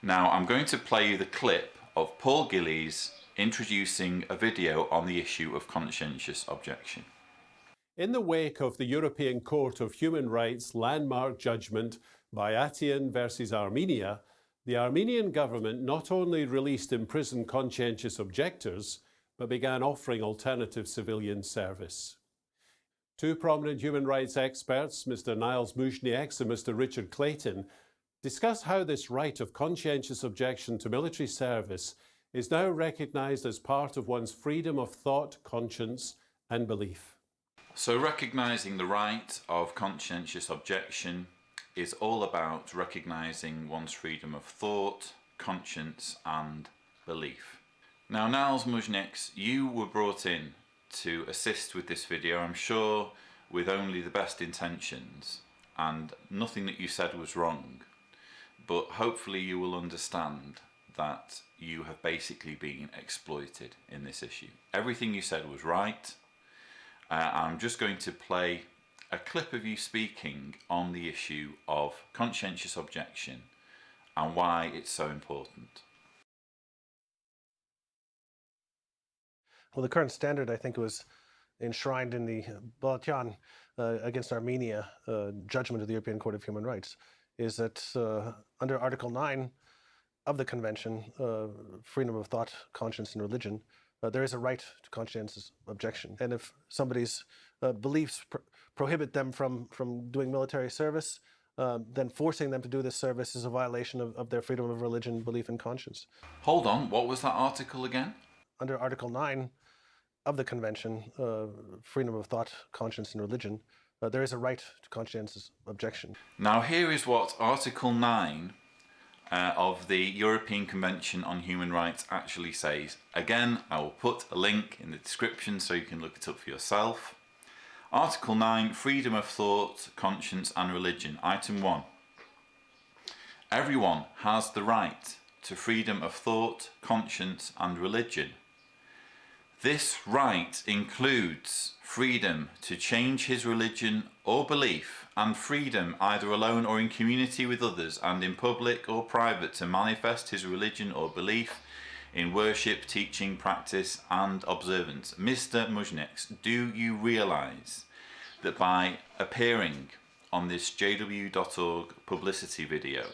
Now I'm going to play you the clip of Paul Gillies introducing a video on the issue of conscientious objection. In the wake of the European Court of Human Rights landmark judgment Violating versus Armenia, the Armenian government not only released imprisoned conscientious objectors, but began offering alternative civilian service. Two prominent human rights experts, Mr Nils Muižnieks and Mr Richard Clayton, discuss how this right of conscientious objection to military service is now recognised as part of one's freedom of thought, conscience and belief. So recognising the right of conscientious objection is all about recognising one's freedom of thought, conscience and belief. Now Nils Muižnieks, you were brought in to assist with this video, I'm sure with only the best intentions, and nothing that you said was wrong, but hopefully you will understand that you have basically been exploited in this issue. Everything you said was right. I'm just going to play a clip of you speaking on the issue of conscientious objection and why it's so important. Well, the current standard, I think, was enshrined in the violating against Armenia judgment of the European Court of Human Rights, is that under Article 9 of the Convention, freedom of thought, conscience and religion, there is a right to conscientious objection. And if somebody's beliefs prohibit them from doing military service, then forcing them to do this service is a violation of their freedom of religion, belief and conscience. Hold on, what was that article again? Under Article 9 of the Convention, freedom of thought, conscience and religion, there is a right to conscientious objection. Now here is what Article 9 of the European Convention on Human Rights actually says. Again, I will put a link in the description so you can look it up for yourself. Article 9, freedom of thought, conscience and religion. Item 1. Everyone has the right to freedom of thought, conscience and religion. This right includes freedom to change his religion or belief, and freedom either alone or in community with others and in public or private to manifest his religion or belief in worship, teaching, practice and observance. Mr Muižnieks, do you realise that by appearing on this jw.org publicity video,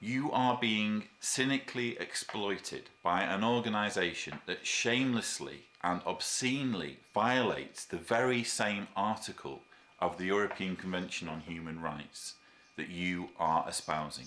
you are being cynically exploited by an organisation that shamelessly and obscenely violates the very same article of the European Convention on Human Rights that you are espousing?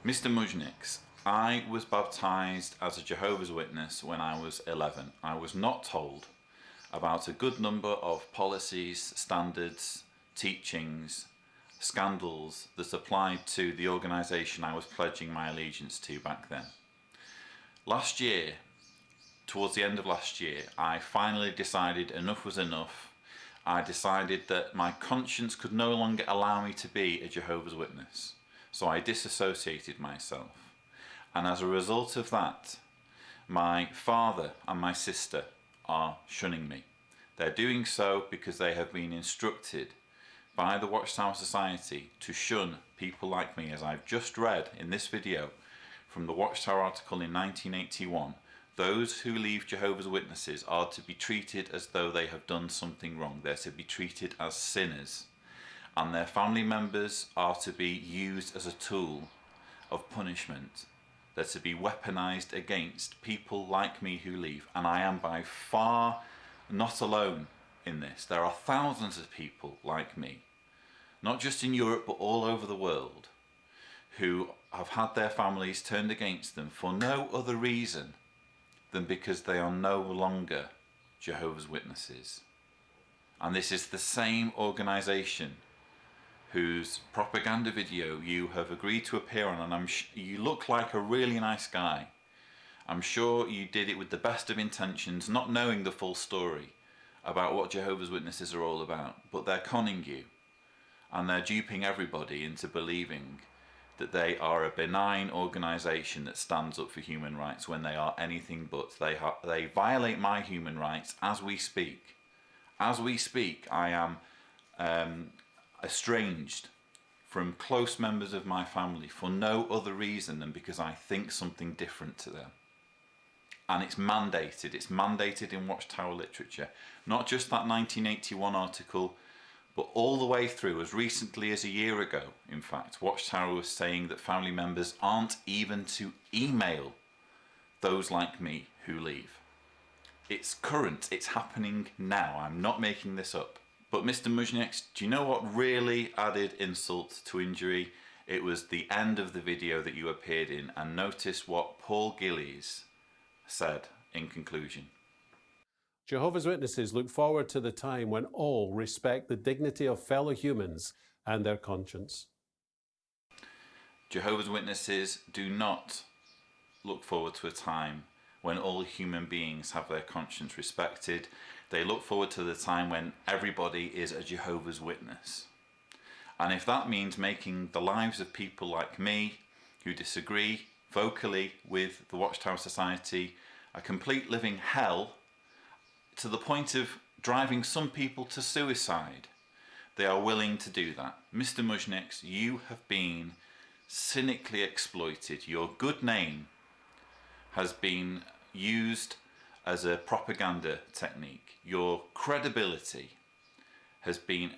Mr Muižnieks, I was baptised as a Jehovah's Witness when I was 11. I was not told about a good number of policies, standards, teachings, scandals that applied to the organisation I was pledging my allegiance to back then. Last year, towards the end of last year, I finally decided enough was enough. I decided that my conscience could no longer allow me to be a Jehovah's Witness. So I disassociated myself. And as a result of that, my father and my sister are shunning me. They're doing so because they have been instructed by the Watchtower Society to shun people like me, as I've just read in this video from the Watchtower article in 1981. Those who leave Jehovah's Witnesses are to be treated as though they have done something wrong. They're to be treated as sinners, and their family members are to be used as a tool of punishment. They're to be weaponized against people like me who leave, and I am by far not alone in this. There are thousands of people like me, not just in Europe but all over the world, who have had their families turned against them for no other reason than because they are no longer Jehovah's Witnesses. And this is the same organisation whose propaganda video you have agreed to appear on, and you look like a really nice guy. I'm sure you did it with the best of intentions, not knowing the full story about what Jehovah's Witnesses are all about, but they're conning you and they're duping everybody into believing that they are a benign organisation that stands up for human rights when they are anything but. They violate my human rights as we speak. As we speak, I am estranged from close members of my family for no other reason than because I think something different to them. And it's mandated in Watchtower literature. Not just that 1981 article, but all the way through, as recently as a year ago, in fact, Watchtower was saying that family members aren't even to email those like me who leave. It's current, it's happening now, I'm not making this up. But Mr Muižnieks, do you know what really added insult to injury? It was the end of the video that you appeared in, and notice what Paul Gillies said in conclusion. Jehovah's Witnesses look forward to the time when all respect the dignity of fellow humans and their conscience. Jehovah's Witnesses do not look forward to a time when all human beings have their conscience respected. They look forward to the time when everybody is a Jehovah's Witness. And if that means making the lives of people like me, who disagree vocally with the Watchtower Society, a complete living hell, to the point of driving some people to suicide, they are willing to do that. Mr Muižnieks, you have been cynically exploited. Your good name has been used as a propaganda technique. Your credibility has been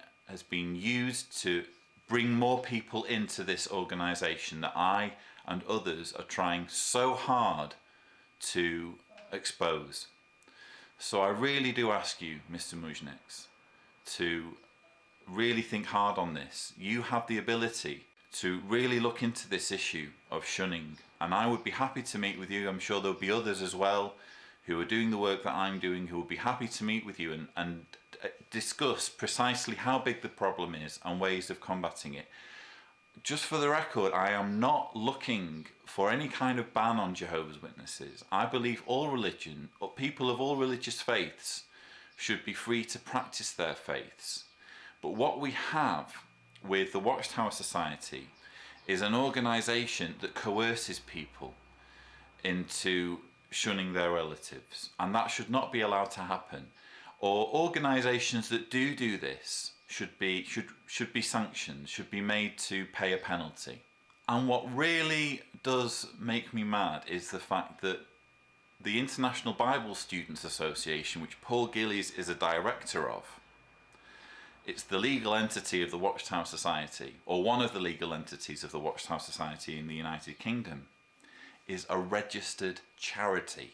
used to bring more people into this organisation that I and others are trying so hard to expose. So I really do ask you, Mr Muižnieks, to really think hard on this. You have the ability to really look into this issue of shunning, and I would be happy to meet with you. I'm sure there'll be others as well who are doing the work that I'm doing who will be happy to meet with you and discuss precisely how big the problem is and ways of combating it. Just for the record, I am not looking for any kind of ban on Jehovah's Witnesses. I believe all religion, or people of all religious faiths, should be free to practice their faiths. But what we have with the Watchtower Society is an organisation that coerces people into shunning their relatives, and that should not be allowed to happen. Or organisations that do this should be sanctioned, should be made to pay a penalty. And what really does make me mad is the fact that the International Bible Students Association, which Paul Gillies is a director of, it's the legal entity of the Watchtower Society, or one of the legal entities of the Watchtower Society in the United Kingdom, is a registered charity.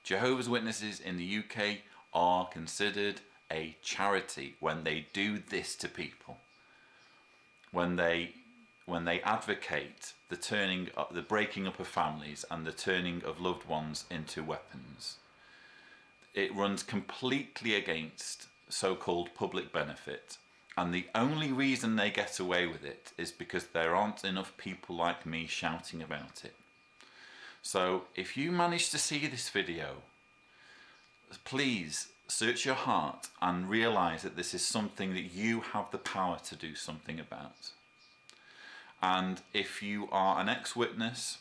Jehovah's Witnesses in the UK are considered a charity when they do this to people. When they advocate the breaking up of families and the turning of loved ones into weapons. It runs completely against so-called public benefit, and the only reason they get away with it is because there aren't enough people like me shouting about it. So if you manage to see this video, please search your heart and realise that this is something that you have the power to do something about. And if you are an ex-witness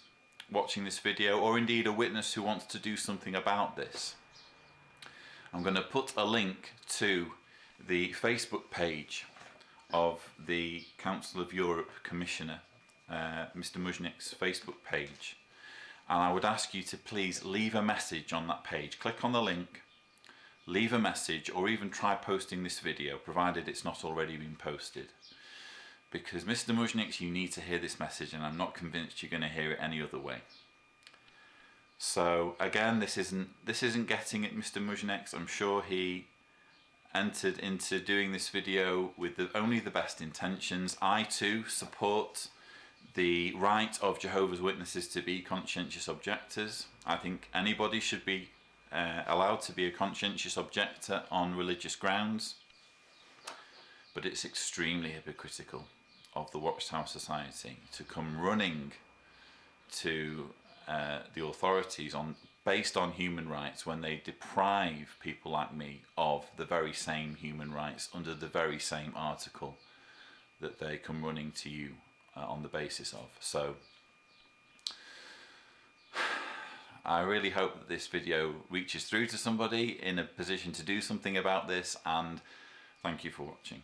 watching this video, or indeed a witness who wants to do something about this, I'm going to put a link to the Facebook page of the Council of Europe Commissioner, Mr Muižnieks' Facebook page, and I would ask you to please leave a message on that page. Click on the link, leave a message, or even try posting this video, provided it's not already been posted. Because Mr Muižnieks, you need to hear this message, and I'm not convinced you're going to hear it any other way. So again, this isn't getting at Mr Muižnieks. I'm sure he entered into doing this video with only the best intentions. I too support the right of Jehovah's Witnesses to be conscientious objectors. I think anybody should be allowed to be a conscientious objector on religious grounds. But it's extremely hypocritical of the Watchtower Society to come running to the authorities based on human rights when they deprive people like me of the very same human rights under the very same article that they come running to you on the basis of. So I really hope that this video reaches through to somebody in a position to do something about this, and thank you for watching.